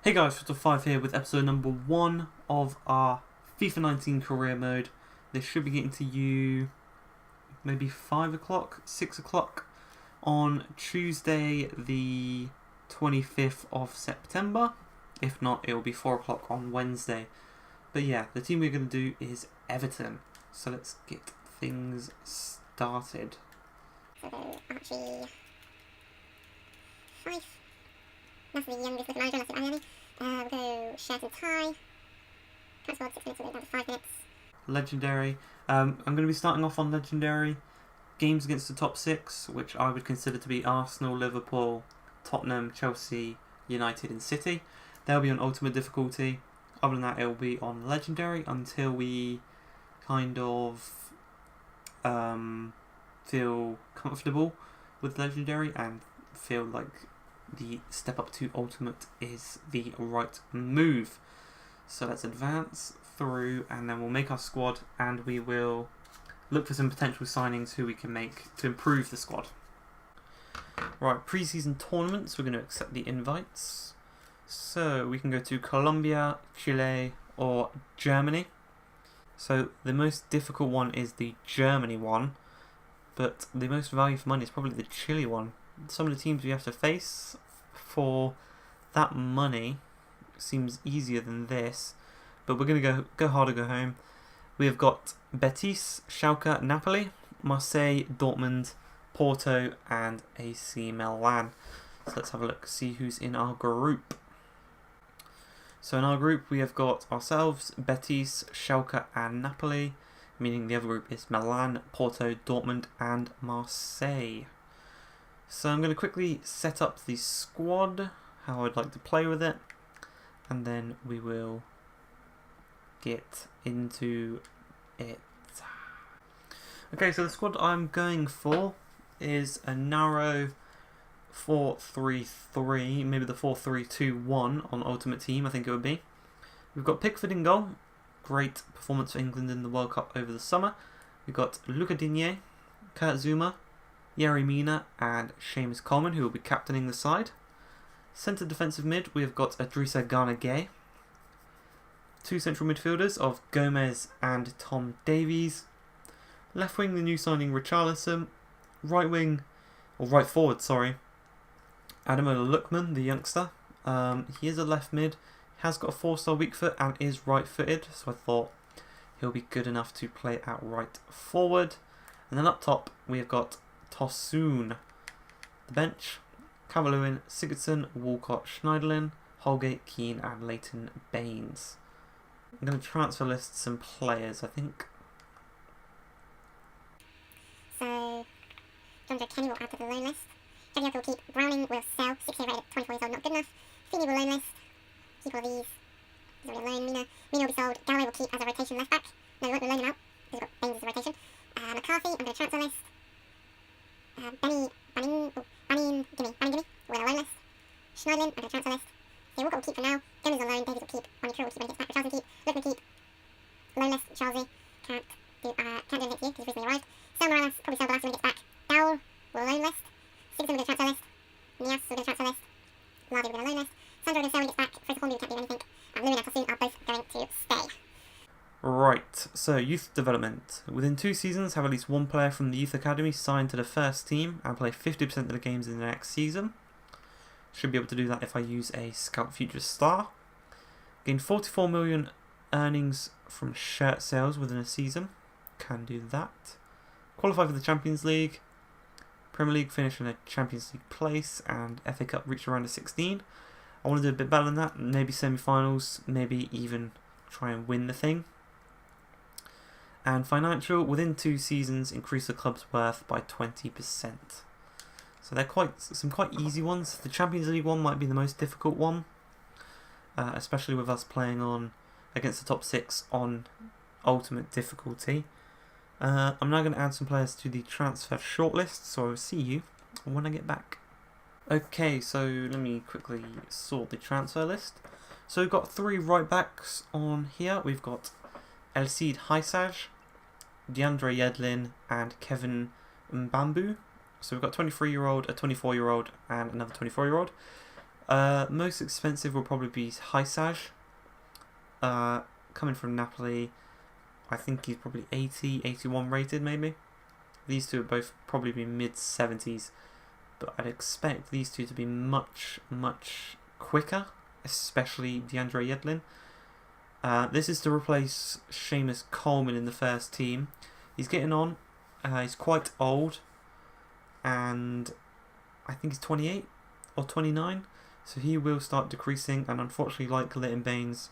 Hey guys, Fifa5 here with episode number 1 of our FIFA 19 career mode. This should be getting to you maybe 5 o'clock, 6 o'clock on Tuesday the 25th of September. If not, it will be 4 o'clock on Wednesday. But yeah, the team we're going to do is Everton. So let's get things started. So Archie 5. That's the youngest looking manager, let's see we'll go shirt and tie. Current squad 6 minutes, we'll go down to 5 minutes. Legendary. I'm going to be starting off on Legendary. Games against the top 6, which I would consider to be Arsenal, Liverpool, Tottenham, Chelsea, United and City. They'll be on Ultimate difficulty. Other than that, it will be on Legendary until we kind of feel comfortable with Legendary and feel like the step up to Ultimate is the right move. So let's advance through and then we'll make our squad and we will look for some potential signings who we can make to improve the squad. Right, pre-season tournaments, we're going to accept the invites. So we can go to Colombia, Chile or Germany. So the most difficult one is the Germany one, but the most value for money is probably the Chile one. Some of the teams we have to face for that money seems easier than this, but we're going to go hard or go home. We have got Betis, Schalke, Napoli, Marseille, Dortmund, Porto and AC Milan. So let's have a look, see who's in our group. So in our group we have got ourselves, Betis, Schalke and Napoli, meaning the other group is Milan, Porto, Dortmund and Marseille. So I'm going to quickly set up the squad, how I'd like to play with it, and then we will get into it. Okay, so the squad I'm going for is a narrow 4-3-3, maybe the 4-3-2-1 on Ultimate Team, I think it would be. We've got Pickford in goal, great performance for England in the World Cup over the summer. We've got Luca Digne, Kurt Zouma, Yerry Mina and Seamus Coleman, who will be captaining the side. Centre defensive mid, we have got Idrissa Gana Gueye. Two central midfielders of Gomez and Tom Davies. Left wing, the new signing Richarlison. Right wing, or right forward, sorry, Ademola Lookman, the youngster. He is a left mid, has got a 4-star weak foot and is right footed, so I thought he'll be good enough to play out right forward. And then up top, we have got Tosun. The bench, Calvert-Lewin, Sigurdsson, Walcott, Schneiderlin, Holgate, Keane and Leighton Baines. I'm going to transfer list some players, I think. So, John Joe Kenny will add to the loan list. Jagielka will keep. Browning will sell. 6 year rated, 24 years old, not good enough. Feeney will loan list. Keep all these. He's already a loan. Mina will be sold. Galloway will keep as a rotation left back. No, we won't loan him out. He's got Baines as a rotation. McCarthy, I'm going to transfer list. Banning Gimme, we're on a loan list. Schneiderlin, I'm going to transfer list. So Walcott will keep for now. Gomez on loan, Davies will keep. Onyekuru will keep when he gets back. Richarlison keep. Lookman keep. Loan list, Charlesy. Can't do anything for you because he's recently arrived. Sell Morales, probably sell the last when he gets back. Dowell will loan list. Sigurdsson will go to transfer list. Nias will go to transfer list. Lardy will go to loan list. Sandro will go sell when he gets back. Fraser Hornby can't do anything. And Louis and Tosun are both going to stay. Right, so youth development. Within 2 seasons, have at least one player from the youth academy signed to the first team and play 50% of the games in the next season. Should be able to do that if I use a Scout Future Star. Gain 44 million earnings from shirt sales within a season. Can do that. Qualify for the Champions League. Premier League finish in a Champions League place and FA Cup reach around a 16. I want to do a bit better than that. Maybe semi-finals, maybe even try and win the thing. And financial, within 2 seasons, increase the club's worth by 20%. So they're some quite easy ones. The Champions League one might be the most difficult one, especially with us playing on against the top 6 on Ultimate difficulty. I'm now going to add some players to the transfer shortlist, so I will see you when I get back. Okay, so let me quickly sort the transfer list. So we've got 3 right backs on here. We've got El Cid Haisaj, DeAndre Yedlin and Kevin Mbambu. So we've got a 23-year-old, a 24-year-old and another 24-year-old. Most expensive will probably be Hysaj. Coming from Napoli, I think he's probably 80, 81 rated maybe. These two are both probably be mid-70s, but I'd expect these two to be much, much quicker, especially DeAndre Yedlin. This is to replace Seamus Coleman in the first team. He's getting on. He's quite old, and I think he's 28 or 29, so he will start decreasing, and unfortunately, like Leighton Baines,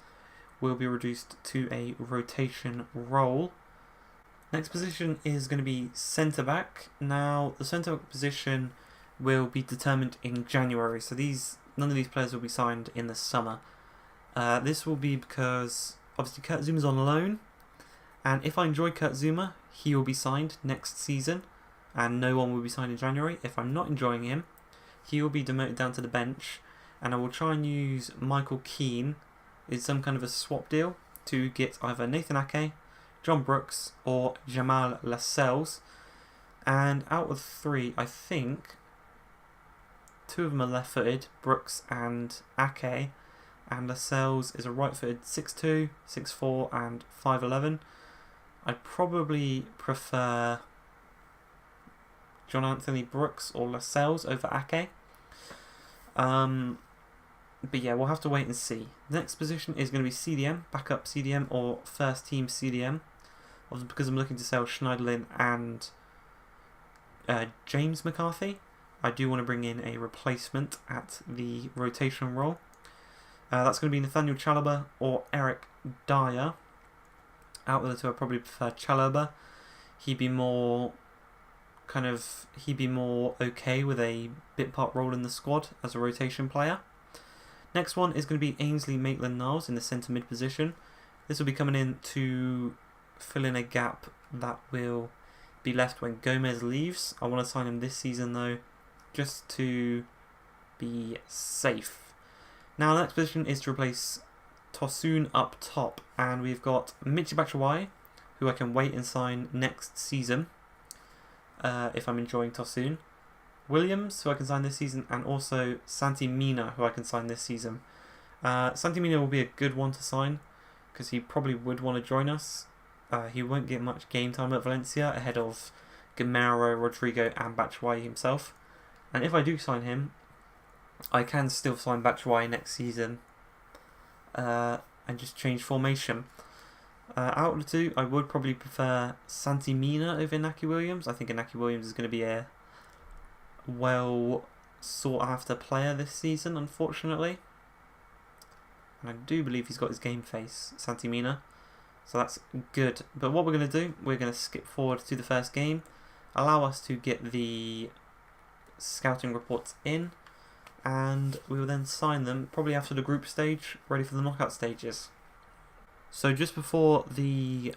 will be reduced to a rotation role. Next position is going to be centre back. Now, the centre back position will be determined in January, so none of these players will be signed in the summer. This will be because obviously Kurt Zuma's on loan, and if I enjoy Kurt Zuma, he will be signed next season, and no one will be signed in January. If I'm not enjoying him, he will be demoted down to the bench, and I will try and use Michael Keane in some kind of a swap deal to get either Nathan Ake, John Brooks, or Jamal Lascelles. And out of three, I think two of them are left-footed, Brooks and Ake, and Lascelles is a right-footed 6'2", 6'4", and 5'11". I'd probably prefer John Anthony Brooks or Lascelles over Ake. But yeah, we'll have to wait and see. The next position is going to be CDM, backup CDM or first team CDM. Obviously, because I'm looking to sell Schneiderlin and James McCarthy, I do want to bring in a replacement at the rotation role. That's going to be Nathaniel Chalobah or Eric Dyer. Out of the two, I probably prefer Chalobah. He'd be more okay with a bit part role in the squad as a rotation player. Next one is going to be Ainsley Maitland-Niles in the centre mid position. This will be coming in to fill in a gap that will be left when Gomez leaves. I want to sign him this season though, just to be safe. Now the next position is to replace Tosun up top, and we've got Michy Batshuayi, who I can wait and sign next season if I'm enjoying Tosun. Williams, who I can sign this season, and also Santi Mina, who I can sign this season. Santi Mina will be a good one to sign because he probably would want to join us. He won't get much game time at Valencia ahead of Gamero, Rodrigo, and Batshuayi himself. And if I do sign him, I can still sign Batshuayi next season and just change formation. Out of the two, I would probably prefer Santi Mina over Inaki Williams. I think Inaki Williams is going to be a well sought after player this season, unfortunately. And I do believe he's got his game face, Santi Mina. So that's good. But what we're going to do, we're going to skip forward to the first game, allow us to get the scouting reports in, and we will then sign them probably after the group stage, ready for the knockout stages. So just before the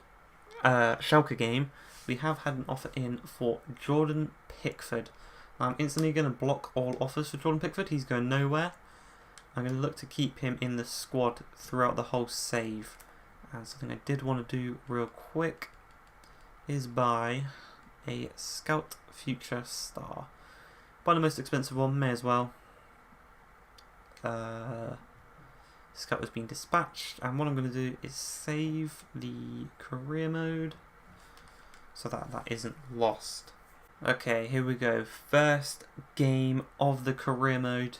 Schalke game, we have had an offer in for Jordan Pickford. I'm instantly going to block all offers for Jordan Pickford. He's going nowhere. I'm going to look to keep him in the squad throughout the whole save. And something I did want to do real quick is buy a Scout Future Star. Buy the most expensive one, may as well. Scout has been dispatched, and what I'm going to do is save the career mode so that isn't lost. Okay, here we go. First game of the career mode.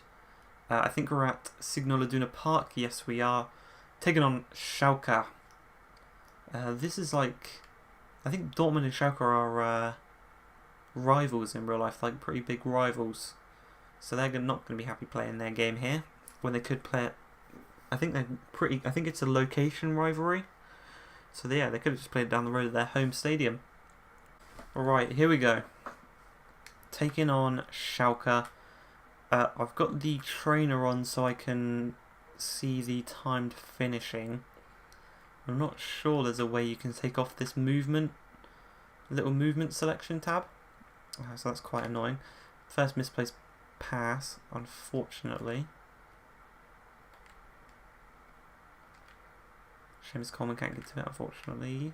I think we're at Signal Iduna Park. Yes, we are. Taking on Schalke. This is like... I think Dortmund and Schalke are rivals in real life, like pretty big rivals. So they're not going to be happy playing their game here when they could play it. I think it's a location rivalry. So yeah, they could have just played down the road at their home stadium. Alright, here we go. Taking on Schalke. I've got the trainer on so I can see the timed finishing. I'm not sure there's a way you can take off this movement, little movement selection tab. So that's quite annoying. First misplaced pass, unfortunately. Seamus Coleman can't get to it, unfortunately.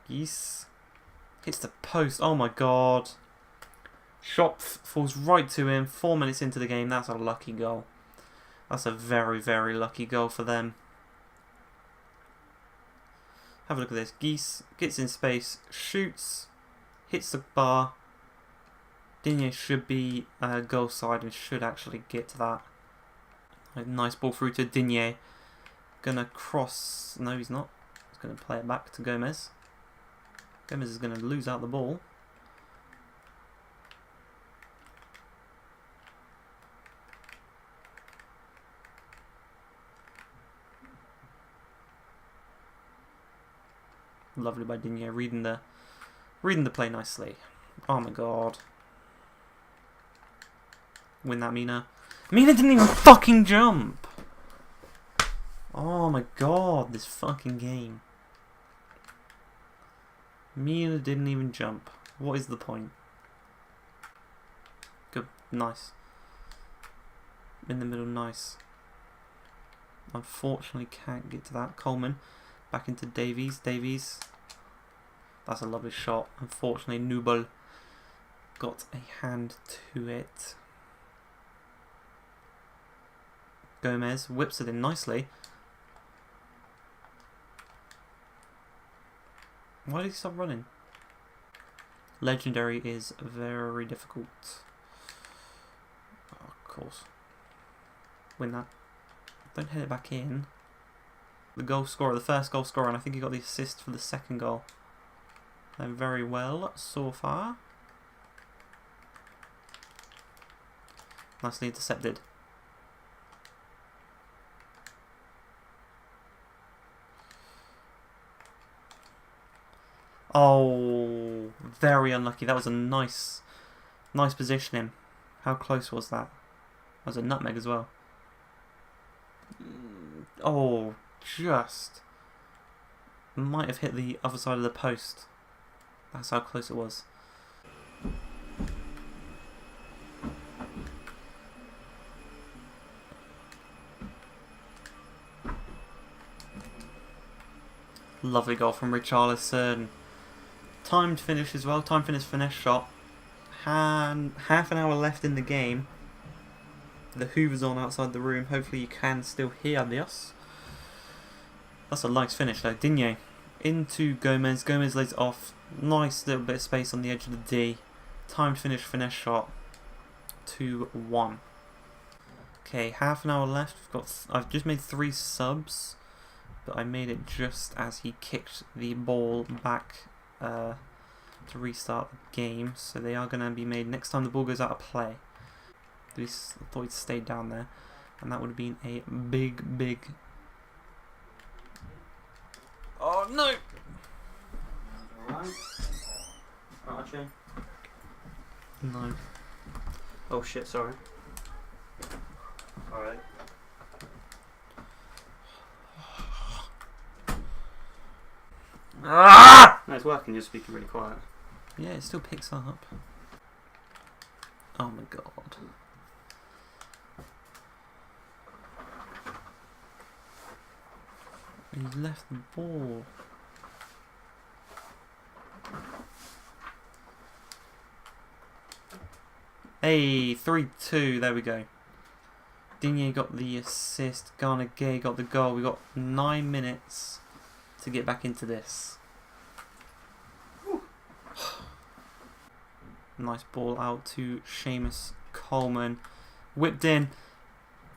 Yes. Hits the post. Oh my god. Shot falls right to him. 4 minutes into the game. That's a lucky goal. That's a very, very lucky goal for them. Have a look at this. Geese gets in space, shoots, hits the bar. Digne should be goal side and should actually get to that. A nice ball through to Digne. Gonna cross. No, he's not. He's gonna play it back to Gomez. Gomez is gonna lose out the ball. Lovely by Digne, reading the play nicely. Oh my god. Win that, Mina. Mina didn't even fucking jump! Oh my god, this fucking game. Mina didn't even jump. What is the point? Good, nice. In the middle, nice. Unfortunately can't get to that. Coleman. Back into Davies. Davies. That's a lovely shot. Unfortunately, Nubel got a hand to it. Gomez whips it in nicely. Why did he stop running? Legendary is very difficult. Oh, of course. Win that. Don't hit it back in. The goal scorer, the first goal scorer, and I think he got the assist for the second goal. They're very well so far. Nicely intercepted. Oh, very unlucky. That was a nice positioning. How close was that? That was a nutmeg as well. Oh, just might have hit the other side of the post. That's how close it was. Lovely goal from Richarlison. Timed finish as well. Time finish finesse shot. Half an hour left in the game. The Hoover's on outside the room. Hopefully you can still hear this. That's a nice finish though. Digne into Gomez. Gomez lays it off. Nice little bit of space on the edge of the D. Timed finish finesse shot. 2-1. Okay, half an hour left. I've just made 3 subs, but I made it just as he kicked the ball back to restart the game. So they are going to be made next time the ball goes out of play. I thought he'd stayed down there, and that would have been a big. Oh no! Alright. Archie. No. Oh shit, sorry. Alright. Ah! No, it's working, you're speaking really quiet. Yeah, it still picks up. Oh my god. He left the ball. Hey, 3-2, there we go. Digne got the assist, Garner Gay got the goal. We got 9 minutes to get back into this. Nice ball out to Seamus Coleman. Whipped in.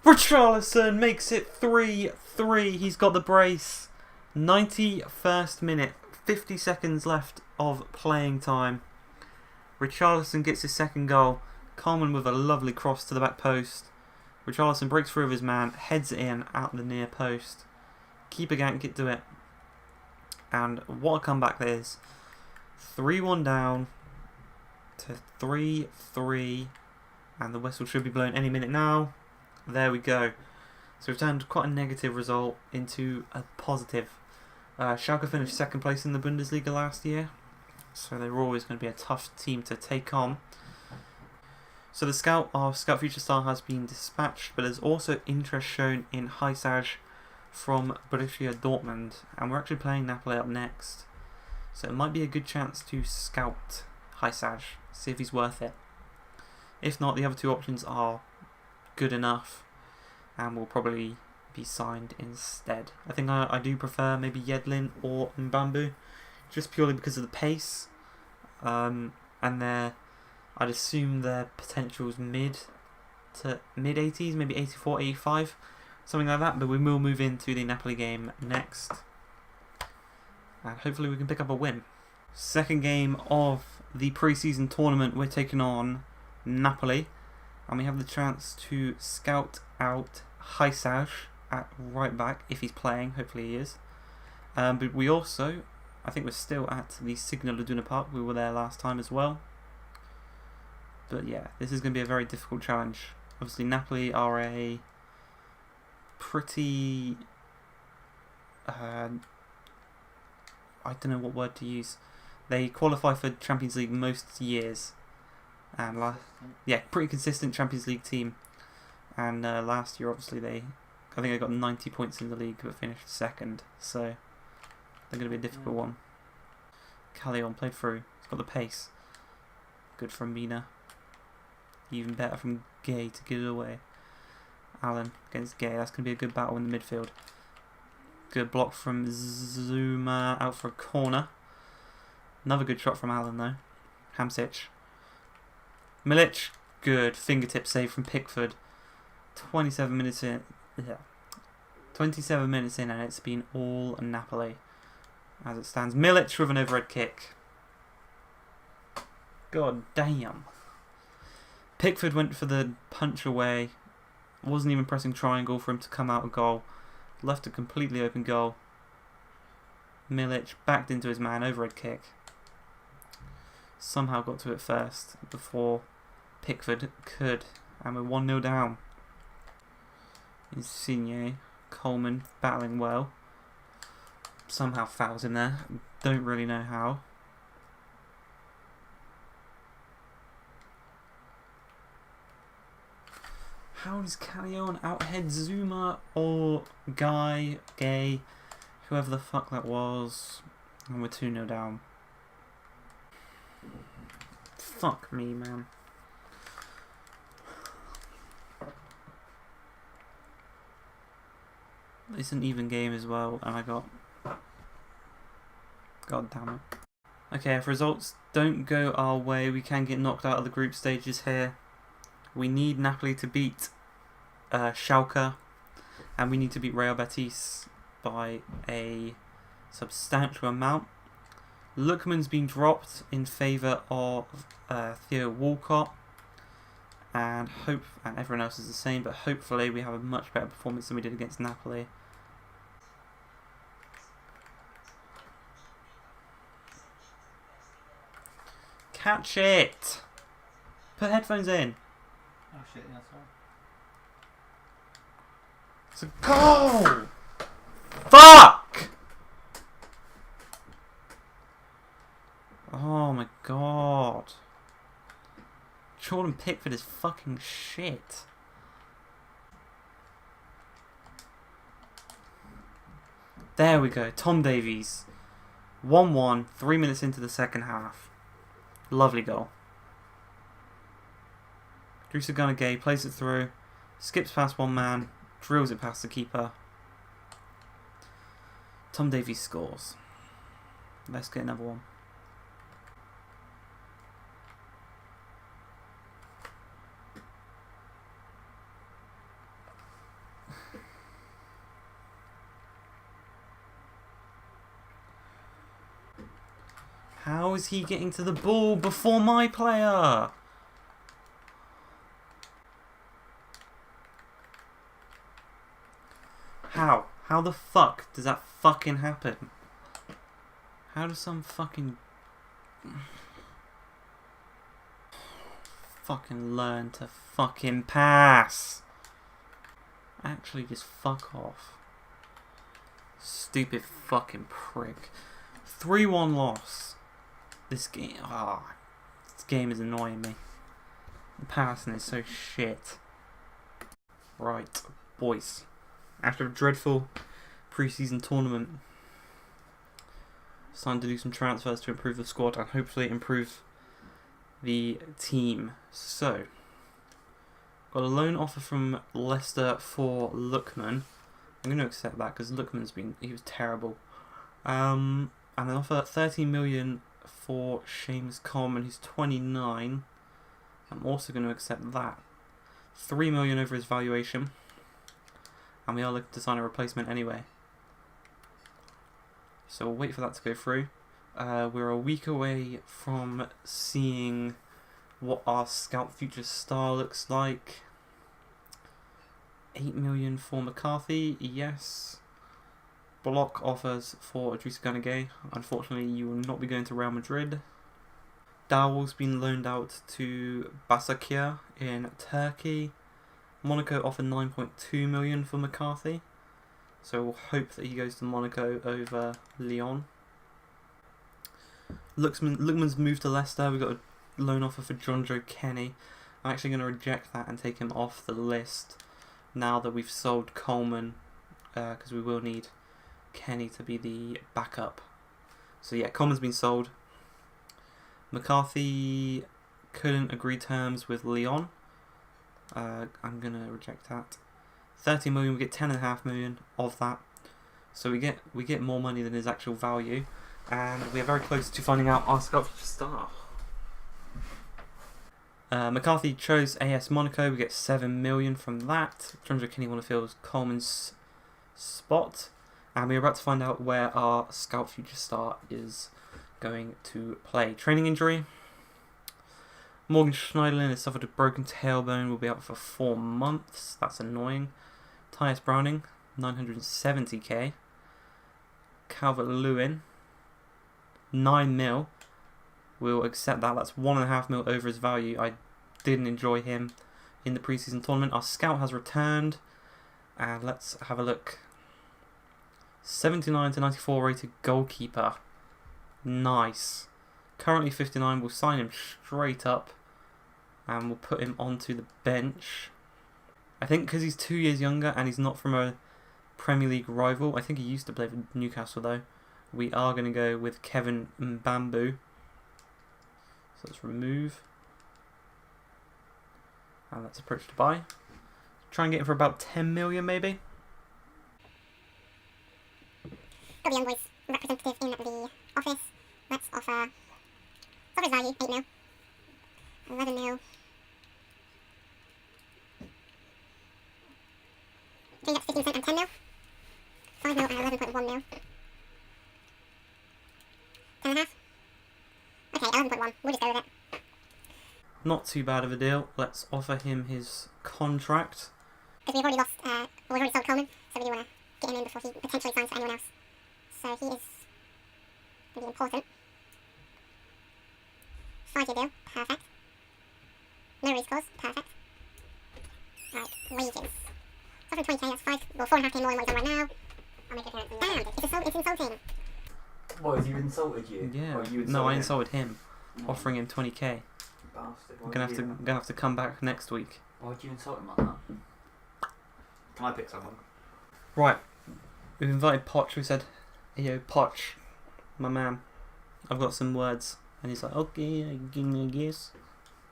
Richarlison makes it 3-3. He's got the brace. 91st minute. 50 seconds left of playing time. Richarlison gets his second goal. Coleman with a lovely cross to the back post. Richarlison breaks through with his man. Heads it in out the near post. Keeper can't get to it. And what a comeback that is. 3-1 down to 3-3. And the whistle should be blown any minute now. There we go. So we've turned quite a negative result into a positive. Schalke finished second place in the Bundesliga last year, so they were always going to be a tough team to take on. So our Scout Future Star has been dispatched, but there's also interest shown in Heisage from Borussia Dortmund, and we're actually playing Napoli up next. So it might be a good chance to scout Heisage, see if he's worth it. If not, the other 2 options are good enough, and will probably be signed instead. I think I do prefer maybe Yedlin or Mbambu, just purely because of the pace, and I'd assume their potential's mid 80s, maybe 84, 85, something like that. But we will move into the Napoli game next, and hopefully we can pick up a win. Second game of the pre-season tournament, we're taking on Napoli, and we have the chance to scout out Haisaj at right back if he's playing. Hopefully he is. But we also, I think we're still at the Signal Iduna Park. We were there last time as well. But yeah, this is going to be a very difficult challenge. Obviously, Napoli are a pretty... I don't know what word to use. They qualify for Champions League most years. And pretty consistent Champions League team. And last year, obviously, I think they got 90 points in the league but finished second. So they're going to be a difficult one. Callejon played through. He's got the pace. Good from Mina. Even better from Gay to get it away. Allen against Gay. That's going to be a good battle in the midfield. Good block from Zuma out for a corner. Another good shot from Allen though. Hamsich. Milic. Good fingertip save from Pickford. 27 minutes in. Yeah. 27 minutes in and it's been all Napoli as it stands. Milic with an overhead kick. God damn. Pickford went for the punch away. Wasn't even pressing triangle for him to come out a goal. Left a completely open goal. Milic backed into his man, overhead kick. Somehow got to it first before Pickford could. And we're 1-0 down. Insigne, Coleman battling well. Somehow fouls him there. Don't really know how. How does Callejon outhead Zuma or Gay, whoever the fuck that was? And we're 2-0 down. Fuck me, man. It's an even game as well, and I got... God damn it. Okay, if results don't go our way, we can get knocked out of the group stages here. We need Napoli to beat Schalke, and we need to beat Real Betis by a substantial amount. Lookman's been dropped in favour of Theo Walcott, and everyone else is the same, but hopefully we have a much better performance than we did against Napoli. Catch it! Put headphones in. Oh shit, yeah, sorry. It's a goal! Fuck! Oh my god. Jordan Pickford is fucking shit. There we go. Tom Davies. 1-1, 3 minutes into the second half. Lovely goal. Drisa Gunnar-Gay plays it through, skips past one man, drills it past the keeper. Tom Davies scores. Let's get another one. How is he getting to the ball before my player? How? How the fuck does that fucking happen? How does some fucking... fucking learn to fucking pass? Actually, just fuck off. Stupid fucking prick. 3-1 loss. This game... this game is annoying me. The passing is so shit. Right, boys. After a dreadful pre-season tournament, it's time to do some transfers to improve the squad and hopefully improve the team. So, Got a loan offer from Leicester for Lookman. I'm going to accept that because he was terrible. And an offer 30 million for Seamus Coleman, who's 29. I'm also going to accept that. 3 million over his valuation. And we are looking to sign a replacement anyway. So we'll wait for that to go through. We're a week away from seeing what our Scout Future Star looks like. 8 million for McCarthy, yes. Block offers for Idrissa Gana Gueye. Unfortunately, you will not be going to Real Madrid. Dowell's been loaned out to Başakşehir in Turkey. Monaco offered 9.2 million for McCarthy. So we'll hope that he goes to Monaco over Lyon. Lookman's moved to Leicester. We've got a loan offer for John Joe Kenny. I'm actually going to reject that and take him off the list now that we've sold Coleman, because we will need Kenny to be the backup. So yeah, Coleman's been sold. McCarthy couldn't agree terms with Lyon. I'm going to reject that. 30 million, we get 10.5 million of that. So we get more money than his actual value. And we are very close to finding out our Scout Future Star. McCarthy chose AS Monaco. We get 7 million from that. John Joe Kenny want to fill Coleman's spot. And we're about to find out where our Scout Future Star is going to play. Training injury. Morgan Schneiderlin has suffered a broken tailbone. Will be out for 4 months. That's annoying. Tyus Browning, 970k. Calvert-Lewin, 9 mil. We'll accept that. That's 1.5 mil over his value. I didn't enjoy him in the preseason tournament. Our scout has returned. And let's have a look. 79 to 94 rated goalkeeper. Nice. Currently 59. We'll sign him straight up. And we'll put him onto the bench. I think because he's 2 years younger and he's not from a Premier League rival. I think he used to play for Newcastle though. We are going to go with Kevin Mbambu. So let's remove. And let's approach to buy. Try and get him for about 10 million maybe. Got the young boys representative in the office. Let's offer his value, 8 mil. 11 mil. Change that to 15% and 10 mil. 5 mil and 11.1 mil. 10.5. Okay, 11.1. We'll just go with it. Not too bad of a deal. Let's offer him his contract. Because we've already we've already sold Coleman, so we do want to get him in before he potentially signs for anyone else. So he is going to be important. 5-year deal, perfect. No race clause, perfect. Right, wages. Offering 20k, that's 4.5k more than what he's on right now. I'll make a appearance. Damn, it's insulting. What, have you insulted you? Yeah. Or you No, I him? insulted him, offering him 20k. Bastard. I'm gonna have to come back next week. Why would you insult him like that? Can I pick someone? Right, we've invited Poch. We said, "Hey, yo, Poch, my man, I've got some words," and he's like, "Okay, I guess."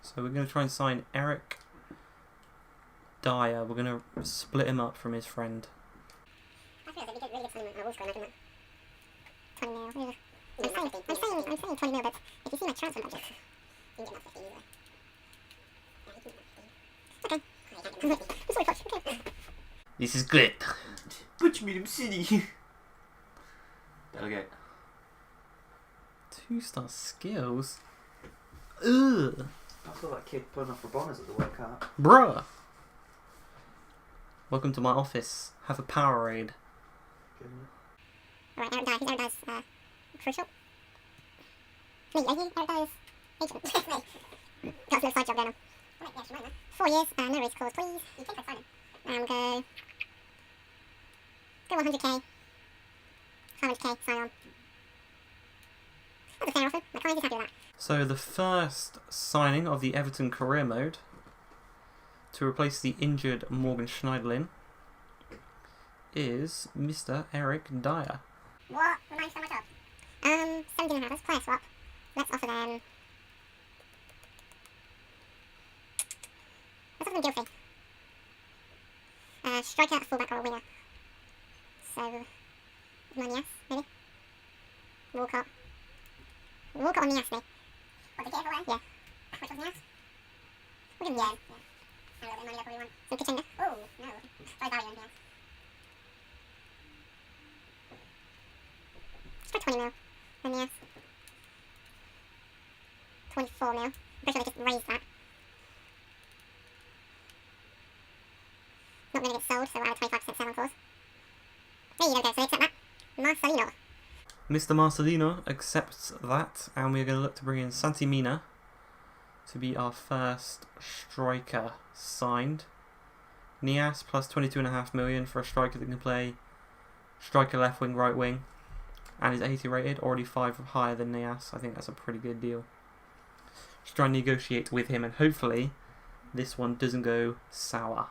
So we're gonna try and sign Eric Dyer. We're gonna split him up from his friend. I feel like we get really good signing at Wolfsgrove, isn't it? 20 mil. I'm saying 20 mil, but if you see my transfer budget, you can get that 15 easily. Okay. I'm sorry, Poch. Okay. This is good. Put me in city. Delegate. 2-star skills. Ugh, I saw that kid pulling off Rabonas at the World Cup. bruh. Welcome to my office. Have a Powerade. Alright, Eric Dyer. He's Eric Dyer's crucial. Me, are you Eric Dyer's agent? Got no side job going on. Right, yeah, she might know. 4 years, no race clause, please. You think I'd sign it? And go 100k. 500k, sign on. That's a fair offer. My client is happy with that. So the first signing of the Everton career mode to replace the injured Morgan Schneiderlin is Mr. Eric Dyer. What? Remind so much of. 17.5, let's player swap. Let's offer them... Let's offer them deal free. Striker, fullback, or a winger. So, Manias, maybe? Walcott. Walcott or Nias, maybe? What, the KFL? Yeah. Which was Nias? We'll give him Nias. Yeah. A little bit of money, I probably want. Some Kachinga. Oh, no. Try value in Nias. Let's try 20 mil. And Nias. 24 mil. I'm pretty sure they just raised that. Not going to get sold, so we'll have a 25% sell on clause. There you go, so they accept that. Marcelino. Mr. Marcelino accepts that, and we're going to look to bring in Santi Mina to be our first striker signed. Nias plus 22.5 million for a striker that can play striker, left wing, right wing, and is 80 rated, already 5 higher than Nias. I think that's a pretty good deal. Just try and negotiate with him, and hopefully this one doesn't go sour.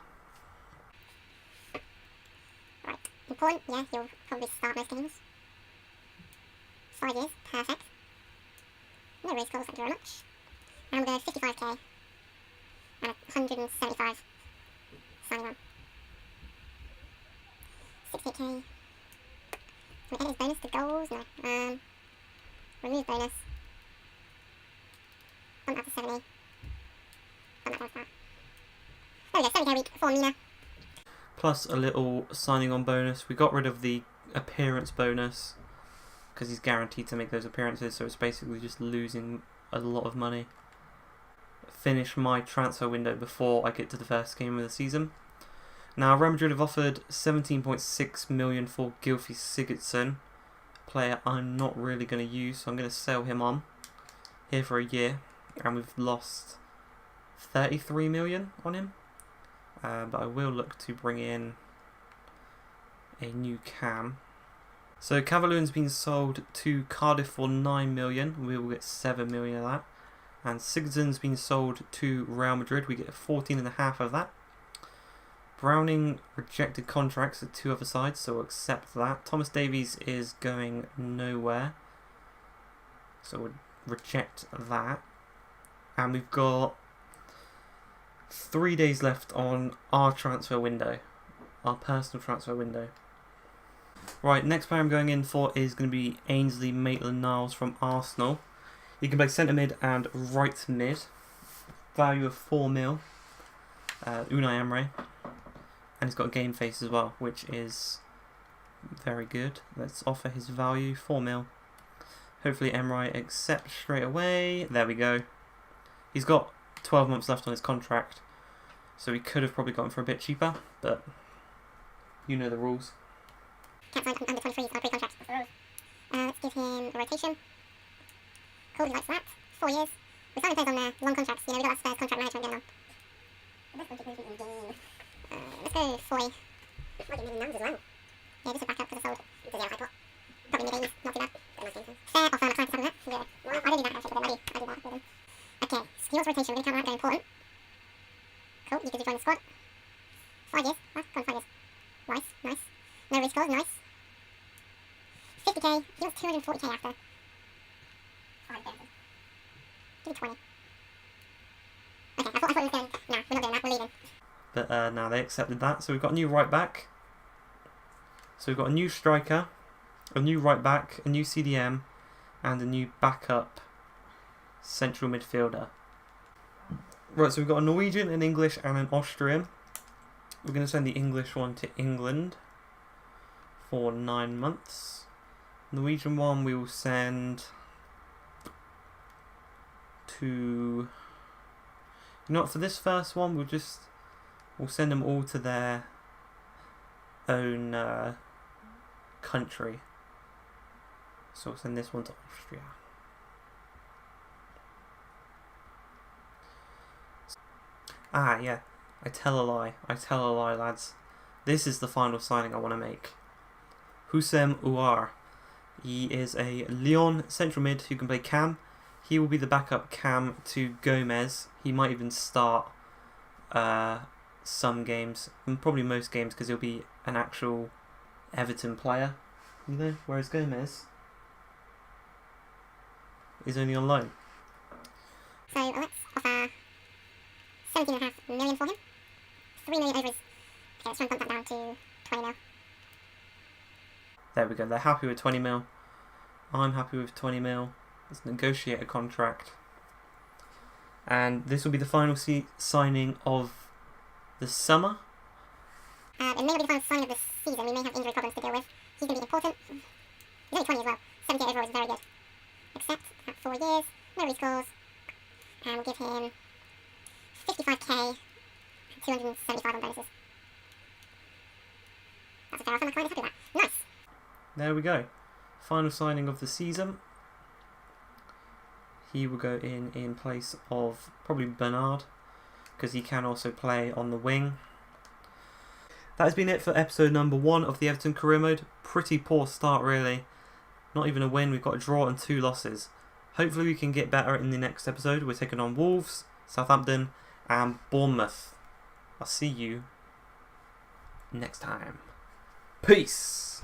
Right, important, yeah, he'll probably start most games. 5 years, perfect. No raise calls, thank you very much. And we'll go 55k. And 175 signing on. 68k. Can we edit his bonus to goals? No. Remove bonus. Bump that to 70. Bump that down to that. There we go, 70k a week for Mina. Plus a little signing on bonus. We got rid of the appearance bonus because he's guaranteed to make those appearances, so it's basically just losing a lot of money. Finish my transfer window before I get to the first game of the season. Now, Real Madrid have offered 17.6 million for Gylfi Sigurdsson, player I'm not really going to use, so I'm going to sell him on here for a year, and we've lost 33 million on him. But I will look to bring in a new cam. So Cavaloon's been sold to Cardiff for 9 million. We will get 7 million of that. And Sigurdsson's been sold to Real Madrid. We get 14.5 of that. Browning rejected contracts at 2 other sides, so we'll accept that. Thomas Davies is going nowhere, so we'll reject that. And we've got 3 days left on our transfer window, our personal transfer window. Right, next player I'm going in for is going to be Ainsley Maitland-Niles from Arsenal. He can play centre mid and right mid. Value of 4 mil. Unai Emery. And he's got a game face as well, which is very good. Let's offer his value, 4 mil. Hopefully Emery accepts straight away. There we go. He's got 12 months left on his contract, so we could have probably gotten for a bit cheaper, but you know the rules. Can't sign under 23s on a pre-contract. Let's give him a rotation. Cody likes that. 4 years. We're signing players on long contracts. You know, we got that Spurs contract management going on. Let's go Foy. Might get maybe nuns as well. Yeah, this is back up because I sold. It's a 0 high pot. Probably mid-80s, not too bad. Fair offer, I'm excited to have that. Yeah. Well, I don't do that actually, but I do that with him. Okay, skills rotation, we're going to count that, very important. Cool, you could join the squad. 5 years, huh? Go on, 5 years. Nice, nice. No risk calls, nice. 50k, he wants 240k after. 5 years. Give me 20. Okay, I thought we were going, no, we're not doing that, we're leaving. But now they accepted that, so we've got a new right back. So we've got a new striker, a new right back, a new CDM, and a new backup central midfielder. Right, so we've got a Norwegian, an English, and an Austrian. We're going to send the English one to England for 9 months. Norwegian one we will send to... You know what, for this first one we'll send them all to their own country. So we'll send this one to Austria. Ah, yeah. I tell a lie, lads. This is the final signing I want to make. Houssem Ouar. He is a Lyon central mid who can play cam. He will be the backup cam to Gomez. He might even start some games, and probably most games, because he'll be an actual Everton player, you know, whereas Gomez is only on loan. So let's offer 17.5 million for him. 3 million over his... let's try and bump that down to 20 mil. There we go. They're happy with 20 mil. I'm happy with 20 mil. Let's negotiate a contract. And this will be the final signing of the summer. It may not be the final signing of the season. We may have injury problems to deal with. He's going to be important. He's only 20 as well. 78 overall is very good. Except at 4 years, no rescores. And we'll give him 55k, 275 on bonuses. That's a fair offer. My client is happy with that. Nice. There we go. Final signing of the season. He will go in place of probably Bernard, because he can also play on the wing. That has been it for episode number 1 of the Everton career mode. Pretty poor start, really. Not even a win. We've got a draw and 2 losses. Hopefully we can get better in the next episode. We're taking on Wolves, Southampton and Bournemouth. I'll see you next time. Peace!